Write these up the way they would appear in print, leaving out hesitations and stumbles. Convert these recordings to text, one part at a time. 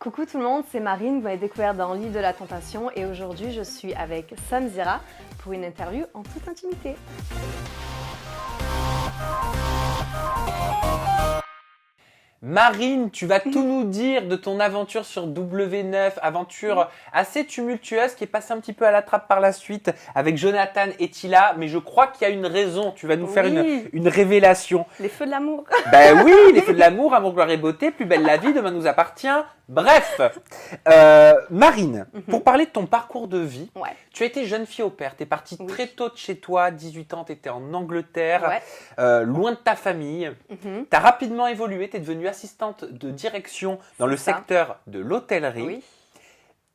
Coucou tout le monde, c'est Marine, vous m'avez découvert dans l'île de la tentation et aujourd'hui je suis avec Samzira pour une interview en toute intimité. Marine, tu vas tout nous dire de ton aventure sur W9, aventure assez tumultueuse qui est passée un petit peu à la trappe par la suite avec Jonathan et Tila, mais je crois qu'il y a une raison, tu vas nous faire une révélation. Les feux de l'amour. Ben oui, les feux de l'amour, amour, gloire et beauté, plus belle la vie, demain nous appartient. Bref, Marine, pour parler de ton parcours de vie, tu as été jeune fille au pair, tu es partie très tôt de chez toi, 18 ans, tu étais en Angleterre, loin de ta famille, tu as rapidement évolué, tu es devenue assistante de direction dans le secteur de l'hôtellerie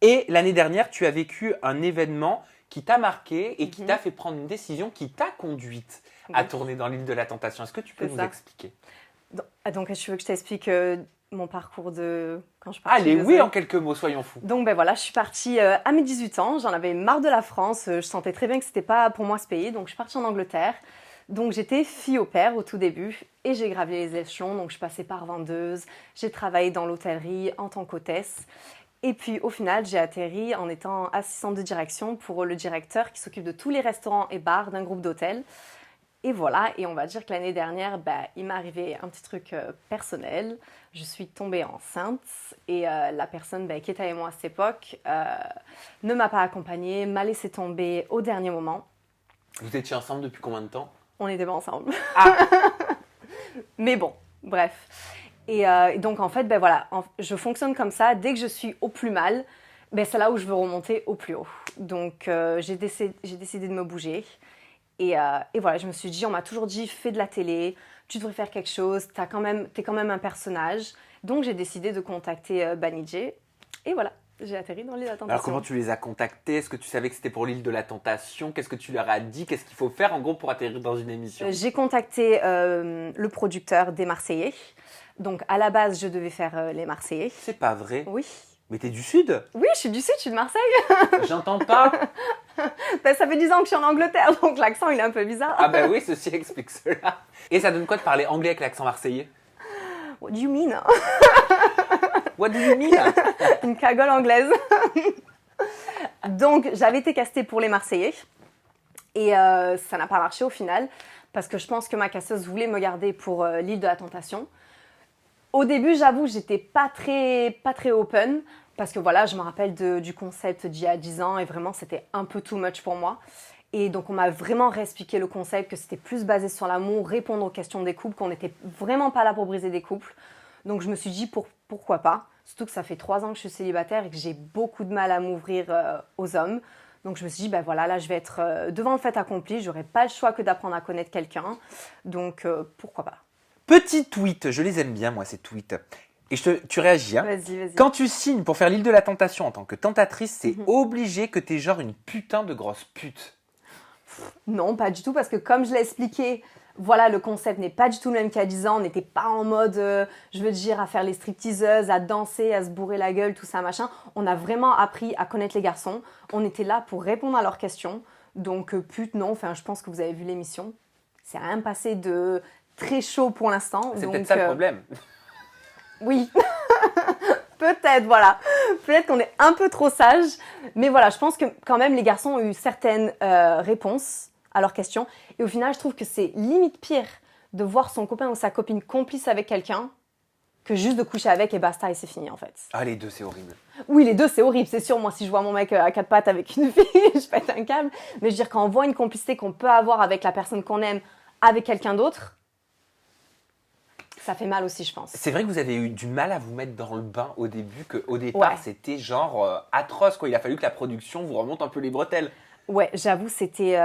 et l'année dernière, tu as vécu un événement qui t'a marqué et qui t'a fait prendre une décision qui t'a conduite à tourner dans l'île de la tentation. Est-ce que tu peux nous expliquer? Donc, tu veux que je t'explique mon parcours de quand je suis partie? Allez, oui, en quelques mots, soyons fous. Donc, ben voilà, je suis partie à mes 18 ans. J'en avais marre de la France. Je sentais très bien que c'était pas pour moi ce pays. Donc, je suis partie en Angleterre. Donc, j'étais fille au pair au tout début et j'ai gravi les échelons. Donc, je passais par vendeuse. J'ai travaillé dans l'hôtellerie en tant qu'hôtesse. Et puis, au final, j'ai atterri en étant assistante de direction pour le directeur qui s'occupe de tous les restaurants et bars d'un groupe d'hôtels. Et voilà, et on va dire que l'année dernière, il m'est arrivé un petit truc personnel. Je suis tombée enceinte et la personne qui était avec moi à cette époque ne m'a pas accompagnée, m'a laissé tomber au dernier moment. Vous étiez ensemble depuis combien de temps? On n'était pas ensemble. Ah. Mais bon, bref. Et donc en fait, je fonctionne comme ça. Dès que je suis au plus mal, c'est là où je veux remonter au plus haut. Donc j'ai décidé de me bouger. Et voilà, je me suis dit, on m'a toujours dit, fais de la télé, tu devrais faire quelque chose, t'es quand même un personnage. Donc j'ai décidé de contacter Banijé. Et voilà, j'ai atterri dans l'île de la tentation. Alors comment tu les as contactés? Est-ce que tu savais que c'était pour l'île de la tentation? Qu'est-ce que tu leur as dit? Qu'est-ce qu'il faut faire en gros pour atterrir dans une émission? J'ai contacté le producteur des Marseillais. Donc à la base, je devais faire les Marseillais. C'est pas vrai? Oui. Mais t'es du Sud? Oui, je suis du Sud, je suis de Marseille. J'entends pas. Ça fait 10 ans que je suis en Angleterre, donc l'accent il est un peu bizarre. Ah bah oui, ceci explique cela. Et ça donne quoi de parler anglais avec l'accent marseillais? What do you mean? What do you mean? Une cagole anglaise. Donc j'avais été castée pour les Marseillais et ça n'a pas marché au final parce que je pense que ma casseuse voulait me garder pour l'île de la tentation. Au début, j'avoue, j'étais pas très open parce que voilà, je me rappelle du concept d'il y a 10 ans et vraiment, c'était un peu too much pour moi. Et donc, on m'a vraiment réexpliqué le concept, que c'était plus basé sur l'amour, répondre aux questions des couples, qu'on n'était vraiment pas là pour briser des couples. Donc, je me suis dit, pourquoi pas? Surtout que ça fait 3 ans que je suis célibataire et que j'ai beaucoup de mal à m'ouvrir aux hommes. Donc, je me suis dit, voilà, là, je vais être devant le fait accompli. J'aurais pas le choix que d'apprendre à connaître quelqu'un. Donc, pourquoi pas? Petit tweet, je les aime bien moi ces tweets. Et tu réagis, hein. Vas-y. Quand tu signes pour faire l'île de la tentation en tant que tentatrice, c'est obligé que t'es genre une putain de grosse pute. Non, pas du tout, parce que comme je l'ai expliqué, voilà, le concept n'est pas du tout le même qu'à 10 ans. On n'était pas en mode, je veux dire, à faire les stripteaseuses, à danser, à se bourrer la gueule, tout ça, machin. On a vraiment appris à connaître les garçons. On était là pour répondre à leurs questions. Donc, pute, non. Enfin, je pense que vous avez vu l'émission. C'est rien passé de très chaud pour l'instant. C'est peut-être ça le problème. Oui, peut-être, voilà. Peut-être qu'on est un peu trop sage. Mais voilà, je pense que quand même, les garçons ont eu certaines réponses à leurs questions. Et au final, je trouve que c'est limite pire de voir son copain ou sa copine complice avec quelqu'un que juste de coucher avec et basta et c'est fini en fait. Ah, les deux, c'est horrible. Oui, les deux, c'est horrible, c'est sûr. Moi, si je vois mon mec à 4 pattes avec une fille, je pète un câble. Mais je veux dire, quand on voit une complicité qu'on peut avoir avec la personne qu'on aime avec quelqu'un d'autre, ça fait mal aussi, je pense. C'est vrai que vous avez eu du mal à vous mettre dans le bain au début, qu'au départ, c'était genre atroce, quoi. Il a fallu que la production vous remonte un peu les bretelles. Ouais, j'avoue, c'était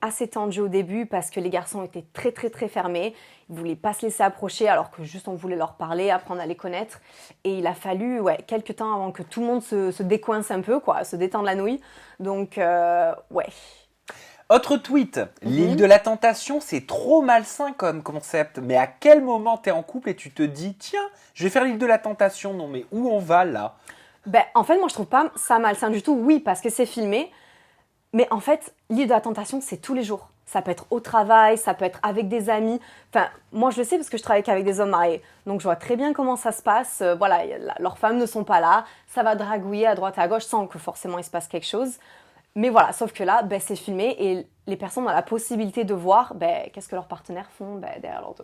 assez tendu au début parce que les garçons étaient très, très, très fermés. Ils ne voulaient pas se laisser approcher alors que juste on voulait leur parler, apprendre à les connaître. Et il a fallu quelques temps avant que tout le monde se décoince un peu, quoi, se détende la nouille. Donc, ouais. Autre tweet, l'île de la tentation, c'est trop malsain comme concept. Mais à quel moment t'es en couple et tu te dis, tiens, je vais faire l'île de la tentation. Non, mais où on va là? En fait, moi, je trouve pas ça malsain du tout. Oui, parce que c'est filmé. Mais en fait, l'île de la tentation, c'est tous les jours. Ça peut être au travail, ça peut être avec des amis. Enfin, moi, je le sais parce que je travaille qu'avec des hommes mariés. Donc, je vois très bien comment ça se passe. Voilà, leurs femmes ne sont pas là. Ça va dragouiller à droite et à gauche sans que forcément il se passe quelque chose. Mais voilà, sauf que là, c'est filmé et les personnes ont la possibilité de voir qu'est-ce que leurs partenaires font derrière leur dos.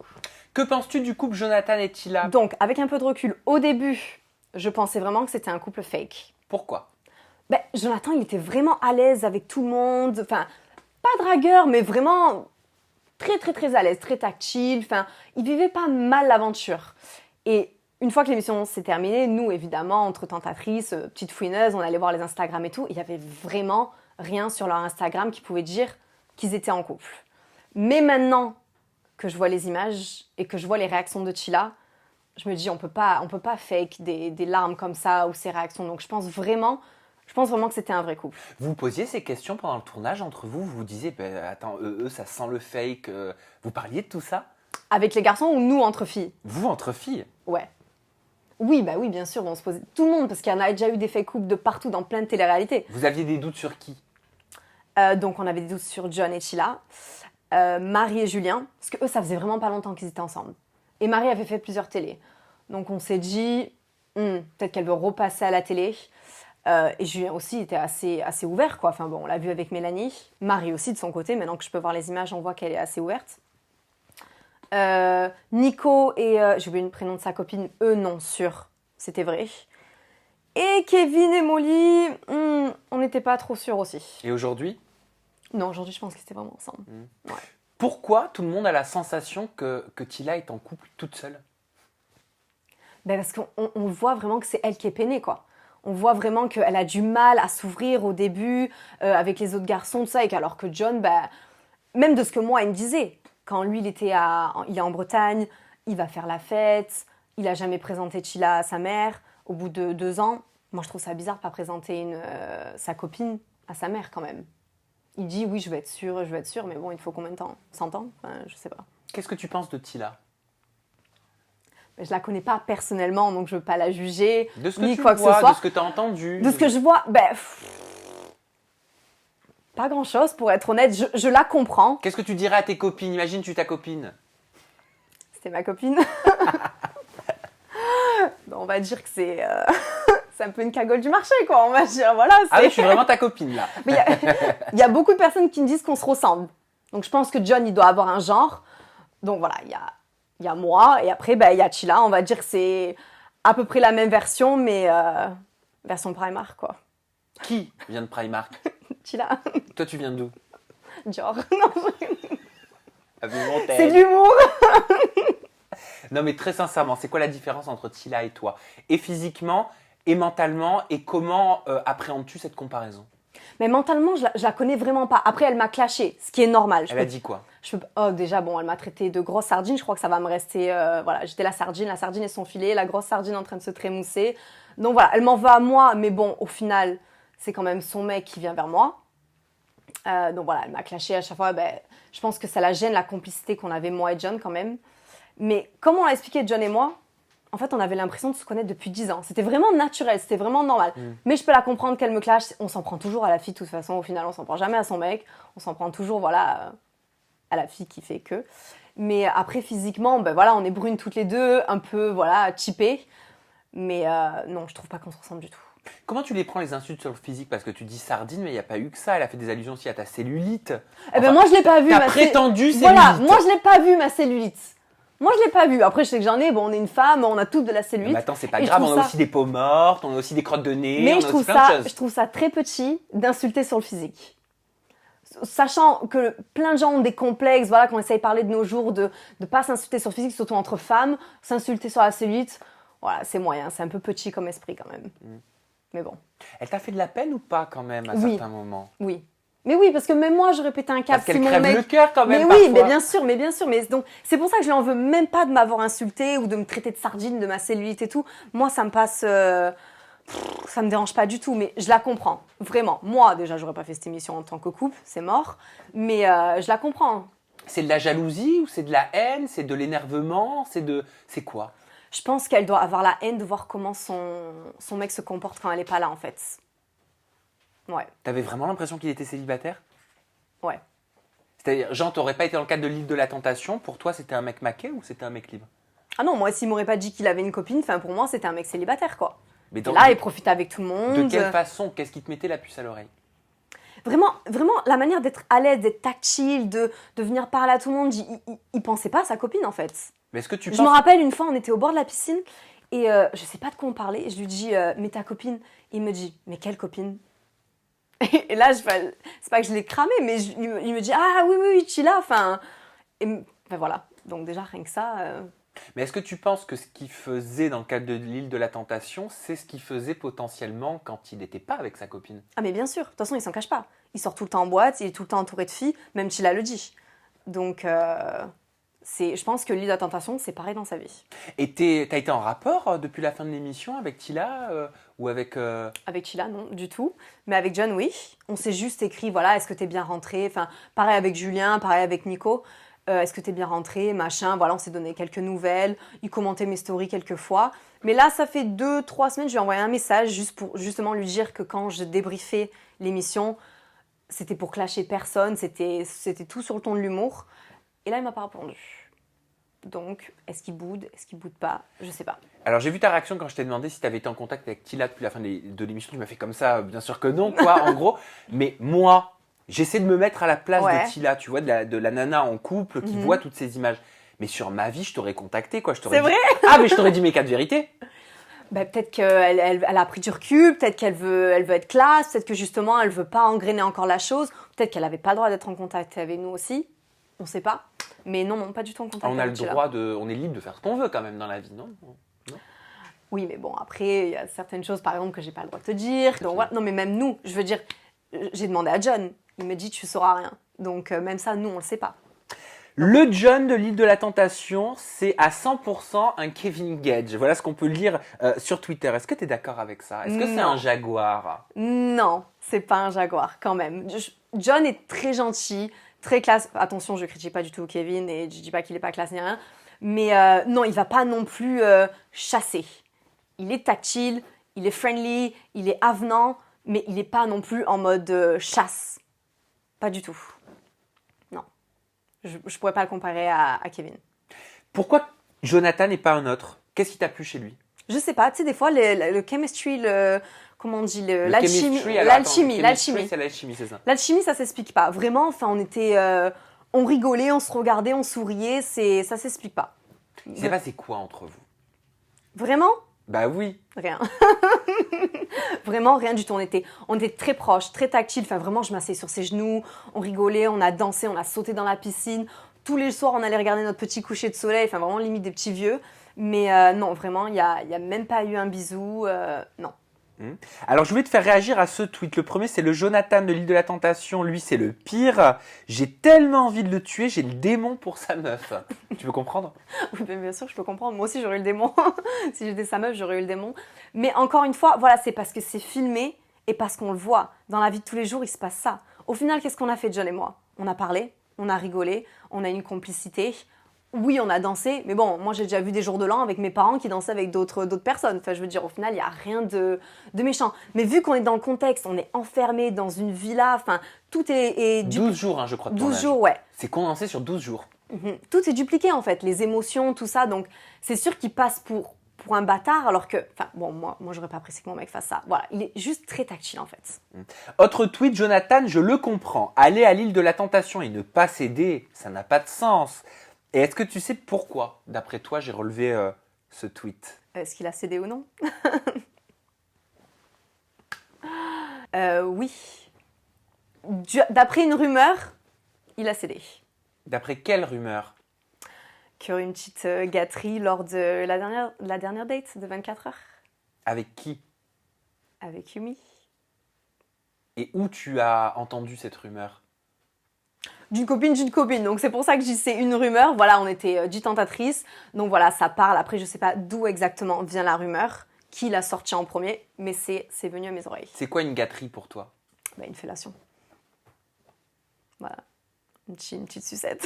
Que penses-tu du couple Jonathan et Tila? Donc, avec un peu de recul, au début, je pensais vraiment que c'était un couple fake. Pourquoi? Jonathan, il était vraiment à l'aise avec tout le monde. Enfin, pas dragueur, mais vraiment très, très, très à l'aise, très tactile. Enfin, il vivait pas mal l'aventure. Et une fois que l'émission s'est terminée, nous, évidemment, entre tentatrices, petites fouineuses, on allait voir les Instagram et tout. Il y avait vraiment rien sur leur Instagram qui pouvait dire qu'ils étaient en couple. Mais maintenant que je vois les images et que je vois les réactions de Tila, je me dis on peut pas fake des larmes comme ça ou ces réactions. Donc je pense vraiment que c'était un vrai couple. Vous posiez ces questions pendant le tournage entre vous? Vous vous disiez, attends, eux, ça sent le fake. Vous parliez de tout ça? Avec les garçons ou nous entre filles? Vous, entre filles? Ouais. Oui, oui, bien sûr, on se posait tout le monde, parce qu'il y en a déjà eu des fake couples de partout dans plein de téléréalités. Vous aviez des doutes sur qui? Donc on avait des doutes sur John et Tila, Marie et Julien, parce que eux, ça faisait vraiment pas longtemps qu'ils étaient ensemble. Et Marie avait fait plusieurs télés. Donc on s'est dit, peut-être qu'elle veut repasser à la télé. Et Julien aussi était assez ouvert, quoi. Enfin bon, on l'a vu avec Mélanie. Marie aussi, de son côté. Maintenant que je peux voir les images, on voit qu'elle est assez ouverte. Nico et... j'ai oublié le prénom de sa copine. Eux, non, sûr. C'était vrai. Et Kevin et Molly, on n'était pas trop sûrs aussi. Et aujourd'hui? Non, aujourd'hui, je pense qu'ils étaient vraiment ensemble. Ouais. Pourquoi tout le monde a la sensation que Tila est en couple toute seule? Parce qu'on voit vraiment que c'est elle qui est peinée, quoi. On voit vraiment qu'elle a du mal à s'ouvrir au début avec les autres garçons, tout ça, et alors que John, même de ce que moi, il me disait, quand lui, il est en Bretagne, il va faire la fête, il n'a jamais présenté Tila à sa mère. Au bout de 2 ans, moi, je trouve ça bizarre de pas présenter sa copine à sa mère, quand même. Il dit, oui, je veux être sûre, mais bon, il faut combien de temps? 100 ans? Je sais pas. Qu'est-ce que tu penses de Tila? Je la connais pas personnellement, donc je veux pas la juger, de ce que ni tu quoi vois, que ce soit. De ce que tu as entendu. De ce que je vois, pas grand-chose, pour être honnête. Je la comprends. Qu'est-ce que tu dirais à tes copines? Imagine, tu es ta copine. C'était ma copine. On va dire que c'est un peu une cagole du marché, quoi. On va dire, voilà. Ah oui, je suis vraiment ta copine, là. Il y a beaucoup de personnes qui me disent qu'on se ressemble. Donc je pense que John, il doit avoir un genre. Donc voilà, il y a moi, et après, il y a Tila. On va dire que c'est à peu près la même version, mais version Primark, quoi. Qui vient de Primark? Tila. Toi, tu viens d'où? Genre, non. C'est de l'humour. Non, mais très sincèrement, c'est quoi la différence entre Tila et toi? Et physiquement, et mentalement, et comment appréhendes-tu cette comparaison? Mais mentalement, je la connais vraiment pas. Après, elle m'a clashé, ce qui est normal. Elle a dit quoi? Déjà, bon, elle m'a traité de grosse sardine. Je crois que ça va me rester... voilà, j'étais la sardine et son filet, la grosse sardine en train de se trémousser. Donc voilà, elle m'en va à moi, mais bon, au final, c'est quand même son mec qui vient vers moi. Donc voilà, elle m'a clashé à chaque fois. Je pense que ça la gêne, la complicité qu'on avait moi et John quand même. Mais comme on l'a expliqué, John et moi, en fait, on avait l'impression de se connaître depuis 10 ans. C'était vraiment naturel, c'était vraiment normal. Mais je peux la comprendre qu'elle me clash. On s'en prend toujours à la fille, de toute façon. Au final, on s'en prend jamais à son mec. On s'en prend toujours, voilà, à la fille qui fait que. Mais après, physiquement, voilà, on est brunes toutes les deux, un peu, voilà, typées. Mais non, je trouve pas qu'on se ressemble du tout. Comment tu les prends, les insultes sur le physique? Parce que tu dis sardine, mais il n'y a pas eu que ça. Elle a fait des allusions aussi à ta cellulite. Moi, je l'ai pas vu. Ta prétendue cellulite. Voilà, moi, je l'ai pas vu, ma cellulite. Moi, je l'ai pas vu. Après, je sais que j'en ai. Bon, on est une femme, on a toutes de la cellulite. Mais attends, c'est pas grave. On a aussi des peaux mortes, on a aussi des crottes de nez. Mais on a aussi plein de choses. je trouve ça très petit d'insulter sur le physique. Sachant que plein de gens ont des complexes, voilà, qu'on essaye de parler de nos jours, de ne pas s'insulter sur le physique, surtout entre femmes, s'insulter sur la cellulite, voilà, c'est moyen, c'est un peu petit comme esprit quand même. Mais bon. Elle t'a fait de la peine ou pas quand même à certains moments? Oui. Mais oui, parce que même moi, j'aurais pété un câble. Parce qu'elle crève le cœur quand même. Mais oui, mais bien sûr. Mais donc, c'est pour ça que je lui en veux même pas de m'avoir insulté ou de me traiter de sardine, de ma cellulite et tout. Moi, ça me passe. Ça me dérange pas du tout, mais je la comprends. Vraiment. Moi, déjà, j'aurais pas fait cette émission en tant que couple, c'est mort. Mais je la comprends. C'est de la jalousie ou c'est de la haine? C'est de l'énervement? C'est quoi? Je pense qu'elle doit avoir la haine de voir comment son mec se comporte quand elle est pas là, en fait. Ouais. T'avais vraiment l'impression qu'il était célibataire? Ouais. C'est-à-dire, Jean, t'aurais pas été dans le cadre de l'île de la tentation, pour toi c'était un mec maqué ou c'était un mec libre? Ah non, moi s'il m'aurait pas dit qu'il avait une copine, pour moi c'était un mec célibataire quoi. Mais là, il profitait avec tout le monde. De quelle façon? Qu'est-ce qui te mettait la puce à l'oreille? Vraiment, la manière d'être à l'aise, d'être tactile, de venir parler à tout le monde, il pensait pas à sa copine en fait. Mais est-ce que Je me rappelle une fois, on était au bord de la piscine et je sais pas de quoi on parlait. Et je lui dis, mais ta copine? Il me dit, mais quelle copine? Et là, c'est pas que je l'ai cramé, mais il me dit, ah oui, tu là. Voilà. Donc déjà, rien que ça. Mais est-ce que tu penses que ce qu'il faisait dans le cadre de l'île de la tentation, c'est ce qu'il faisait potentiellement quand il n'était pas avec sa copine? Ah mais bien sûr, de toute façon il s'en cache pas. Il sort tout le temps en boîte, il est tout le temps entouré de filles, même Tila le dit. Donc je pense que l'île de la tentation, c'est pareil dans sa vie. Et t'as été en rapport depuis la fin de l'émission avec Tila ou avec... Avec Tila, non, du tout. Mais avec John, oui. On s'est juste écrit, voilà, est-ce que t'es bien rentré? Pareil avec Julien, pareil avec Nico. Est-ce que t'es bien rentré, machin, voilà, on s'est donné quelques nouvelles, il commentait mes stories quelques fois. Mais là, ça fait 2-3 semaines, je lui ai envoyé un message juste pour justement lui dire que quand je débriefais l'émission, c'était pour clasher personne, c'était tout sur le ton de l'humour. Et là, il m'a pas répondu. Donc, est-ce qu'il boude pas? Je sais pas. Alors, j'ai vu ta réaction quand je t'ai demandé si tu avais été en contact avec Tila depuis la fin de l'émission. Tu m'as fait comme ça, bien sûr que non, quoi, en gros. Mais moi... J'essaie de me mettre à la place de Tila, tu vois, de la nana en couple qui voit toutes ces images. Mais sur ma vie, je t'aurais contacté, quoi. C'est vrai? Ah, mais je t'aurais dit mes 4 vérités. Peut-être qu'elle a pris du recul, peut-être qu'elle veut être classe, peut-être que justement, elle veut pas engrainer encore la chose, peut-être qu'elle avait pas le droit d'être en contact avec nous aussi. On sait pas. Mais non, pas du tout en contact on a avec le Tila. droit on est libre de faire ce qu'on veut quand même dans la vie, non? Oui, mais bon, après, il y a certaines choses, par exemple, que j'ai pas le droit de te dire. Donc, voilà. Non, mais même nous, je veux dire, j'ai demandé à John. Il me dit, tu sauras rien. Donc, même ça, nous, on le sait pas. Le John de l'île de la tentation, c'est à 100% un Kevin Gage. Voilà ce qu'on peut lire sur Twitter. Est-ce que tu es d'accord avec ça? Est-ce que c'est un jaguar? Non, c'est pas un jaguar, quand même. John est très gentil, très classe. Attention, je critique pas du tout Kevin et je dis pas qu'il est pas classe ni rien. Mais non, il va pas non plus chasser. Il est tactile, il est friendly, il est avenant, mais il est pas non plus en mode chasse. Pas du tout. Non. Je pourrais pas le comparer à Kevin. Pourquoi Jonathan n'est pas un autre? Qu'est-ce qui t'a plu chez lui? Je sais pas, tu sais, des fois, le chemistry, comment on dit, l'alchimie. L'alchimie, c'est l'alchimie, c'est ça. L'alchimie, ça s'explique pas. Vraiment, on rigolait, on se regardait, on souriait, ça s'explique pas. Il s'est passé quoi entre vous? Vraiment? Bah oui. Rien. Vraiment rien du tout. On était très proches, très tactiles. Vraiment, je m'asseyais sur ses genoux, on rigolait, on a dansé, on a sauté dans la piscine. Tous les soirs, on allait regarder notre petit coucher de soleil. Vraiment, limite des petits vieux. Mais non, vraiment, il y a même pas eu un bisou. Non. Alors, je voulais te faire réagir à ce tweet. Le premier, c'est le Jonathan de l'île de la tentation. Lui, c'est le pire. J'ai tellement envie de le tuer, j'ai le démon pour sa meuf. Tu veux comprendre? Oui, bien sûr, je peux comprendre. Moi aussi, j'aurais eu le démon. Si j'étais sa meuf, j'aurais eu le démon. Mais encore une fois, voilà, c'est parce que c'est filmé et parce qu'on le voit. Dans la vie de tous les jours, il se passe ça. Au final, qu'est-ce qu'on a fait, John et moi? On a parlé, on a rigolé, on a une complicité. Oui, on a dansé, mais bon, moi j'ai déjà vu des jours de l'an avec mes parents qui dansaient avec d'autres personnes. Je veux dire, au final, il n'y a rien de méchant. Mais vu qu'on est dans le contexte, on est enfermé dans une villa, tout est 12 jours, je crois. 12 jours, ouais. C'est condensé sur 12 jours. Tout est dupliqué, en fait, les émotions, tout ça. Donc, c'est sûr qu'il passe pour un bâtard, alors que, moi, j'aurais pas apprécié que mon mec fasse ça. Voilà, il est juste très tactile, en fait. Autre tweet, Jonathan, je le comprends. Aller à l'île de la tentation et ne pas céder, ça n'a pas de sens. Et est-ce que tu sais pourquoi, d'après toi, j'ai relevé ce tweet? Est-ce qu'il a cédé ou non? Oui. D'après une rumeur, il a cédé. D'après quelle rumeur? Qu'il y aurait une petite gâterie lors de la dernière date de 24 heures. Avec qui? Avec Yumi. Et où tu as entendu cette rumeur? D'une copine. Donc c'est pour ça que je dis c'est une rumeur. Voilà, on était 10 tentatrices. Donc voilà, ça parle. Après, je sais pas d'où exactement vient la rumeur, qui l'a sorti en premier, mais c'est venu à mes oreilles. C'est quoi une gâterie pour toi? Une fellation. Voilà. Une petite sucette.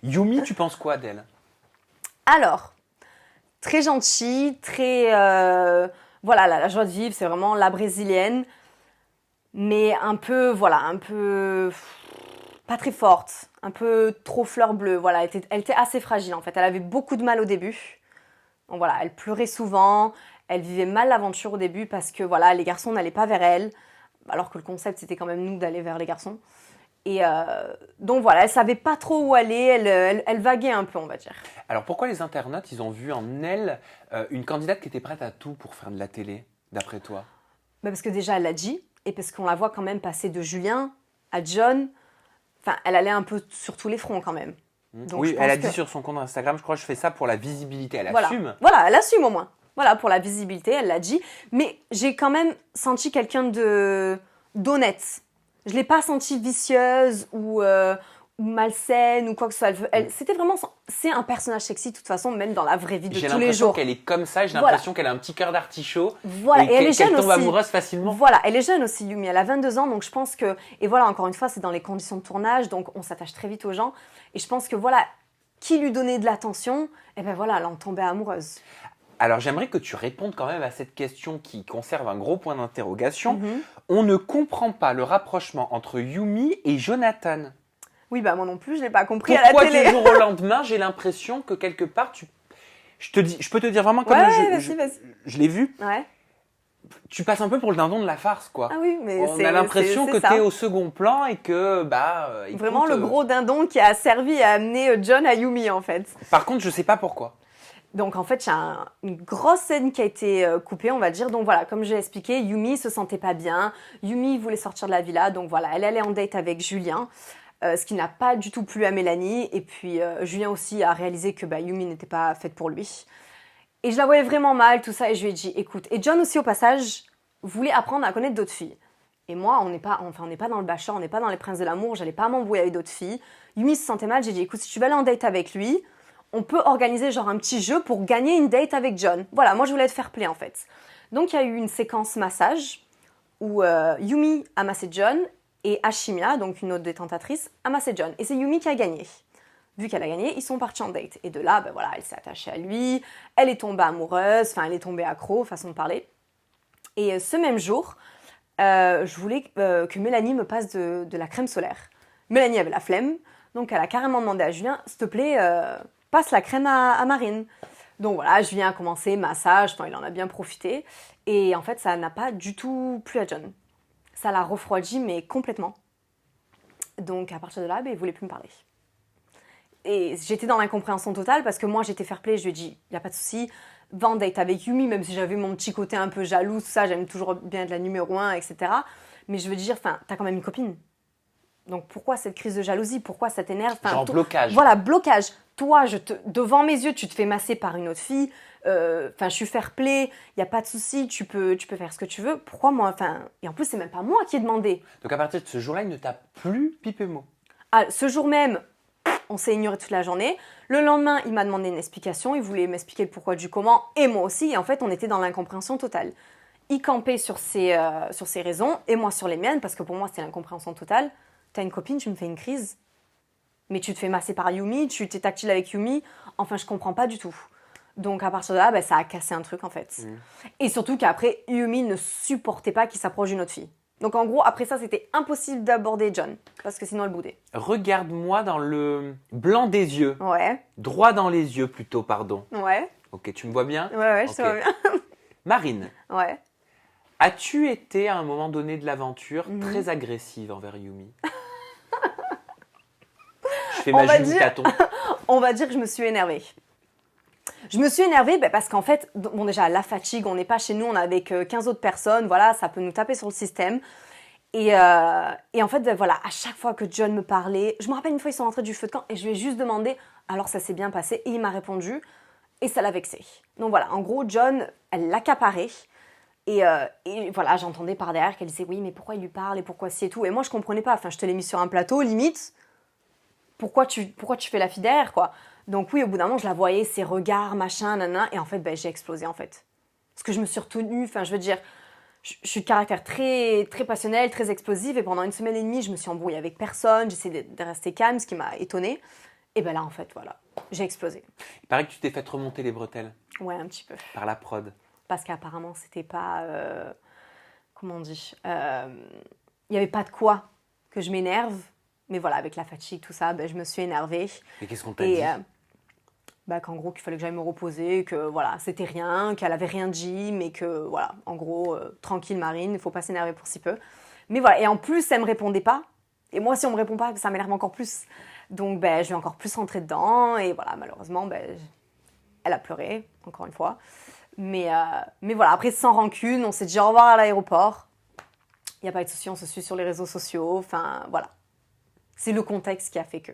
Yumi, tu penses quoi d'elle? Alors, très gentille, très... voilà, la joie de vivre, c'est vraiment la brésilienne. Mais un peu, pas très forte, un peu trop fleur bleue. Voilà, elle était assez fragile en fait. Elle avait beaucoup de mal au début. Donc voilà, elle pleurait souvent. Elle vivait mal l'aventure au début parce que voilà, les garçons n'allaient pas vers elle. Alors que le concept, c'était quand même nous d'aller vers les garçons. Et donc voilà, elle savait pas trop où aller. Elle vaguait un peu, on va dire. Alors pourquoi les internautes, ils ont vu en elle une candidate qui était prête à tout pour faire de la télé, d'après toi? Parce que déjà, elle l'a dit. Et parce qu'on la voit quand même passer de Julien à John. Enfin, elle allait un peu sur tous les fronts quand même. Donc, oui, elle a dit sur son compte Instagram, je crois que je fais ça pour la visibilité. Elle assume. Voilà, elle assume au moins. Voilà, pour la visibilité, elle l'a dit. Mais j'ai quand même senti quelqu'un d'honnête. Je ne l'ai pas sentie vicieuse ou malsaine ou quoi que ce soit. C'était vraiment... C'est un personnage sexy de toute façon, même dans la vraie vie de tous les jours. J'ai l'impression qu'elle est comme ça. J'ai l'impression qu'elle a un petit cœur d'artichaut. Voilà, et elle est jeune aussi. Qu'elle tombe amoureuse facilement. Voilà, elle est jeune aussi, Yumi. Elle a 22 ans, donc je pense que... Et voilà, encore une fois, c'est dans les conditions de tournage, donc on s'attache très vite aux gens. Et je pense que voilà, qui lui donnait de l'attention, et ben voilà, elle en tombait amoureuse. Alors, j'aimerais que tu répondes quand même à cette question qui conserve un gros point d'interrogation. On ne comprend pas le rapprochement entre Yumi et Jonathan. Oui, bah moi non plus, je ne l'ai pas compris Pourquoi à la télé. du jour au lendemain, j'ai l'impression que quelque part, je peux te dire vraiment comme je l'ai vu. Ouais. Tu passes un peu pour le dindon de la farce, quoi. Ah oui, mais on a l'impression que tu es au second plan et que, vraiment le gros dindon qui a servi à amener John à Yumi, en fait. Par contre, je ne sais pas pourquoi. Donc en fait, il y a une grosse scène qui a été coupée, on va dire. Donc voilà, comme je l'ai expliqué, Yumi se sentait pas bien. Yumi voulait sortir de la villa, donc voilà, elle allait en date avec Julien, ce qui n'a pas du tout plu à Mélanie. Et puis Julien aussi a réalisé que Yumi n'était pas faite pour lui. Et je la voyais vraiment mal, tout ça, et je lui ai dit, écoute. Et John aussi, au passage, voulait apprendre à connaître d'autres filles. Et moi, on n'est pas dans le Bachelor, on n'est pas dans les Princes de l'amour, j'allais pas m'embrouiller avec d'autres filles. Yumi se sentait mal, j'ai dit, écoute, si tu veux aller en date avec lui, on peut organiser genre un petit jeu pour gagner une date avec John. Voilà, moi je voulais être fair play en fait. Donc il y a eu une séquence massage où Yumi a massé John et Ashimia, donc une autre détentatrice, a massé John. Et c'est Yumi qui a gagné. Vu qu'elle a gagné, ils sont partis en date. Et de là, voilà, elle s'est attachée à lui, elle est tombée amoureuse, enfin elle est tombée accro, façon de parler. Et ce même jour, je voulais que Mélanie me passe de la crème solaire. Mélanie avait la flemme, donc elle a carrément demandé à Julien, s'il te plaît... passe la crème à Marine. Donc voilà, je viens commencer, massage, il en a bien profité. Et en fait, ça n'a pas du tout plu à John. Ça l'a refroidi, mais complètement. Donc à partir de là, il ne voulait plus me parler. Et j'étais dans l'incompréhension totale parce que moi, j'étais fair play, je lui ai dit, il n'y a pas de souci, va en date avec Yumi, même si j'avais mon petit côté un peu jaloux, tout ça, j'aime toujours bien être la numéro 1, etc. Mais je veux dire, t'as quand même une copine. Donc pourquoi cette crise de jalousie? Pourquoi ça t'énerve? Genre blocage. Voilà, blocage. Toi, devant mes yeux, tu te fais masser par une autre fille. Je suis fair play, il n'y a pas de souci, tu peux faire ce que tu veux. Pourquoi moi? Et en plus, c'est même pas moi qui ai demandé. Donc à partir de ce jour-là, il ne t'a plus pipé mot. Ce jour même, on s'est ignoré toute la journée. Le lendemain, il m'a demandé une explication. Il voulait m'expliquer le pourquoi du comment, et moi aussi. Et en fait, on était dans l'incompréhension totale. Il campait sur ses raisons, et moi sur les miennes, parce que pour moi, c'était l'incompréhension totale. T'as une copine, tu me fais une crise. Mais tu te fais masser par Yumi, tu t'es tactile avec Yumi. Enfin, je comprends pas du tout. Donc, à partir de là, ça a cassé un truc, en fait. Et surtout qu'après, Yumi ne supportait pas qu'il s'approche d'une autre fille. Donc, en gros, après ça, c'était impossible d'aborder John. Parce que sinon, elle boudait. Regarde-moi dans le blanc des yeux. Ouais. Droit dans les yeux, plutôt, pardon. Ouais. Ok, tu me vois bien? Ouais, je te vois bien. Marine. Ouais. As-tu été, à un moment donné de l'aventure, très agressive envers Yumi? Je fais ma Julie Taton. On va dire que je me suis énervée. Je me suis énervée parce qu'en fait, bon déjà, la fatigue, on n'est pas chez nous, on est avec 15 autres personnes, voilà, ça peut nous taper sur le système. Et en fait, voilà, à chaque fois que John me parlait, je me rappelle une fois, ils sont rentrés du feu de camp et je lui ai juste demandé, alors ça s'est bien passé? Et il m'a répondu, et ça l'a vexé. Donc voilà, en gros, John, elle l'accaparait. Et voilà, j'entendais par derrière qu'elle disait, oui, mais pourquoi il lui parle et pourquoi ci et tout. Et moi, je comprenais pas, je te l'ai mis sur un plateau, limite, pourquoi tu fais la fille derrière, quoi. Donc oui, au bout d'un moment, je la voyais, ses regards, machin, nanana, et en fait, j'ai explosé, en fait. Parce que je me suis retenue, je veux dire, je suis de caractère très, très passionnel, très explosif, et pendant 1 semaine et demie, je me suis embrouillée avec personne, j'essayais de rester calme, ce qui m'a étonnée. Et là, en fait, voilà, j'ai explosé. Il paraît que tu t'es fait remonter les bretelles. Ouais, un petit peu. Par la prod. Parce qu'apparemment, c'était pas... comment on dit Il n'y avait pas de quoi que je m'énerve. Mais voilà, avec la fatigue, tout ça, je me suis énervée. Et qu'est-ce qu'on t'a dit? Qu'en gros, qu'il fallait que j'aille me reposer, que voilà, c'était rien, qu'elle avait rien dit, mais que voilà, en gros, tranquille Marine, il faut pas s'énerver pour si peu. Mais voilà, et en plus, elle me répondait pas. Et moi, si on me répond pas, ça m'énerve encore plus. Donc, je vais encore plus rentrer dedans. Et voilà, malheureusement, elle a pleuré, encore une fois. Mais voilà, après, sans rancune, on s'est dit au revoir à l'aéroport. Il n'y a pas de souci, on se suit sur les réseaux sociaux. Enfin, voilà. C'est le contexte qui a fait que.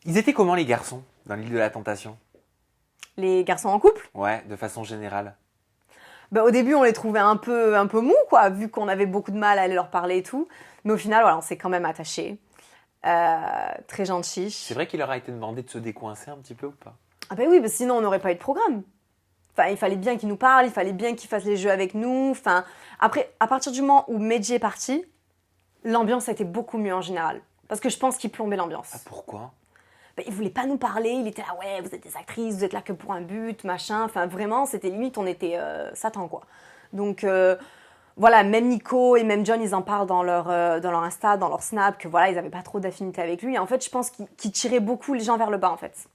Ils étaient comment les garçons dans l'île de la Tentation? Les garçons en couple? Ouais, de façon générale. Au début, on les trouvait un peu mous, quoi, vu qu'on avait beaucoup de mal à aller leur parler et tout. Mais au final, voilà, on s'est quand même attachés. Très gentils. C'est vrai qu'il leur a été demandé de se décoincer un petit peu ou pas? Ah oui, sinon on n'aurait pas eu de programme. Enfin, il fallait bien qu'ils nous parlent, il fallait bien qu'ils fassent les jeux avec nous. Enfin, après, à partir du moment où Medji est parti, l'ambiance a été beaucoup mieux en général. Parce que je pense qu'il plombait l'ambiance. Ah, pourquoi? Il voulait pas nous parler, il était là, ouais, vous êtes des actrices, vous êtes là que pour un but, machin. Enfin, vraiment, c'était limite, on était Satan, quoi. Donc, voilà, même Nico et même John, ils en parlent dans leur Insta, dans leur Snap, que voilà, ils avaient pas trop d'affinité avec lui. Et en fait, je pense qu'il tirait beaucoup les gens vers le bas, en fait.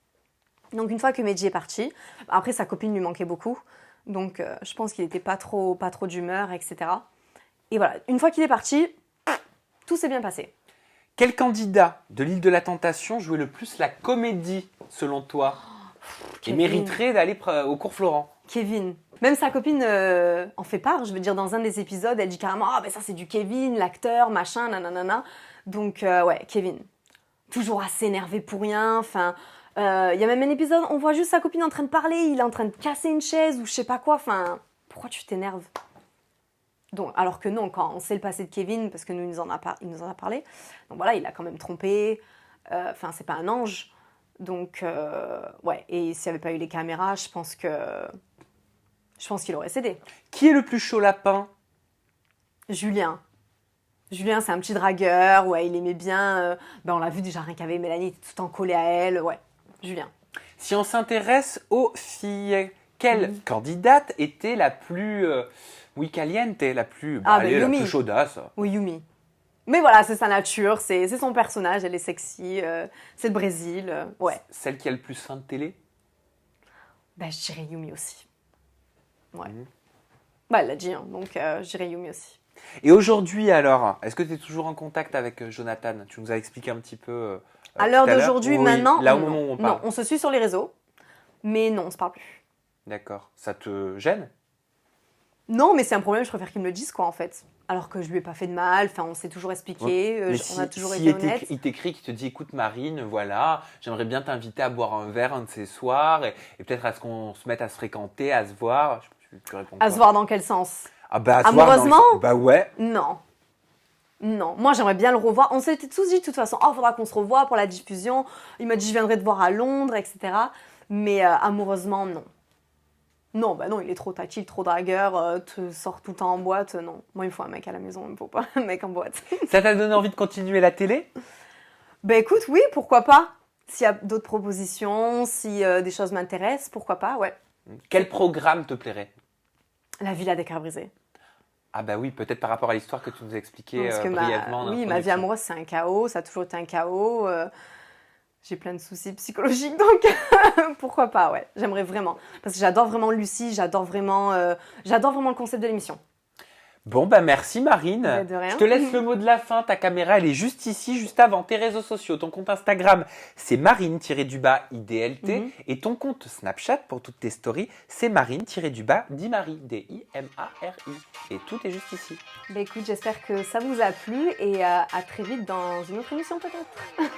Donc, une fois que Medji est parti, après, sa copine lui manquait beaucoup. Donc, je pense qu'il était pas trop d'humeur, etc. Et voilà, une fois qu'il est parti, tout s'est bien passé. Quel candidat de l'île de la Tentation jouait le plus la comédie, selon toi, et mériterait d'aller au cours Florent? Kevin. Même sa copine en fait part. Je veux dire, dans un des épisodes, elle dit carrément « Ah, ça, c'est du Kevin, l'acteur, machin, nanana. » Donc, ouais, Kevin. Toujours assez énervé pour rien. Enfin, il y a même un épisode, on voit juste sa copine en train de parler, il est en train de casser une chaise ou je sais pas quoi. Enfin, pourquoi tu t'énerves? Donc, alors que non, quand on sait le passé de Kevin, parce que il nous en a parlé, donc voilà, il a quand même trompé, enfin, c'est pas un ange. Donc, ouais, et s'il n'y avait pas eu les caméras, je pense qu'il aurait cédé. Qui est le plus chaud lapin? Julien. Julien, c'est un petit dragueur, ouais, il aimait bien, on l'a vu déjà, rien qu'avec Mélanie, il était tout le temps collé à elle, ouais, Julien. Si on s'intéresse aux filles, quelle candidate était la plus... caliente, la plus, la plus chaudasse. Oui, Yumi. Mais voilà, c'est sa nature, c'est son personnage, elle est sexy, c'est le Brésil, ouais. Celle qui a le plus faim de télé? Je dirais Yumi aussi. Ouais. Elle l'a dit, hein, donc je dirais Yumi aussi. Et aujourd'hui alors, est-ce que tu es toujours en contact avec Jonathan? Tu nous as expliqué un petit peu à l'heure d'aujourd'hui, maintenant, là au moment où on parle. Non, on se suit sur les réseaux, mais non, on se parle plus. D'accord. Ça te gêne? Non, mais c'est un problème, je préfère qu'il me le dise, quoi, en fait. Alors que je lui ai pas fait de mal, enfin, on s'est toujours expliqué, on a toujours été honnête. Il t'écrit, qui te dit, écoute Marine, voilà, j'aimerais bien t'inviter à boire un verre un de ces soirs, et peut-être à ce qu'on se mette à se fréquenter, à se voir. Tu réponds quoi? À se voir dans quel sens? Amoureusement? Ouais. Non. Non, moi j'aimerais bien le revoir. On s'était tous dit de toute façon, il faudra qu'on se revoie pour la diffusion. Il m'a dit je viendrai te voir à Londres, etc. Mais amoureusement, non. Non, non, il est trop tactile, trop dragueur, te sort tout le temps en boîte, non. Moi, il me faut un mec à la maison, il me faut pas un mec en boîte. Ça t'a donné envie de continuer la télé? Écoute, oui, pourquoi pas. S'il y a d'autres propositions, si des choses m'intéressent, pourquoi pas, ouais. Quel programme te plairait? La Villa des Cœurs Brisés. Ah oui, peut-être par rapport à l'histoire que tu nous as expliquée brièvement. Oui, ma vie amoureuse, c'est un chaos, ça a toujours été un chaos. J'ai plein de soucis psychologiques, donc pourquoi pas, ouais. J'aimerais vraiment. Parce que j'adore vraiment Lucie, j'adore vraiment le concept de l'émission. Bon, merci Marine. De rien. Je te laisse le mot de la fin. Ta caméra, elle est juste ici, juste avant tes réseaux sociaux. Ton compte Instagram, c'est marine-idlt. Et ton compte Snapchat, pour toutes tes stories, c'est marine-dimari, D-I-M-A-R-I. Et tout est juste ici. Écoute, j'espère que ça vous a plu et à très vite dans une autre émission peut-être.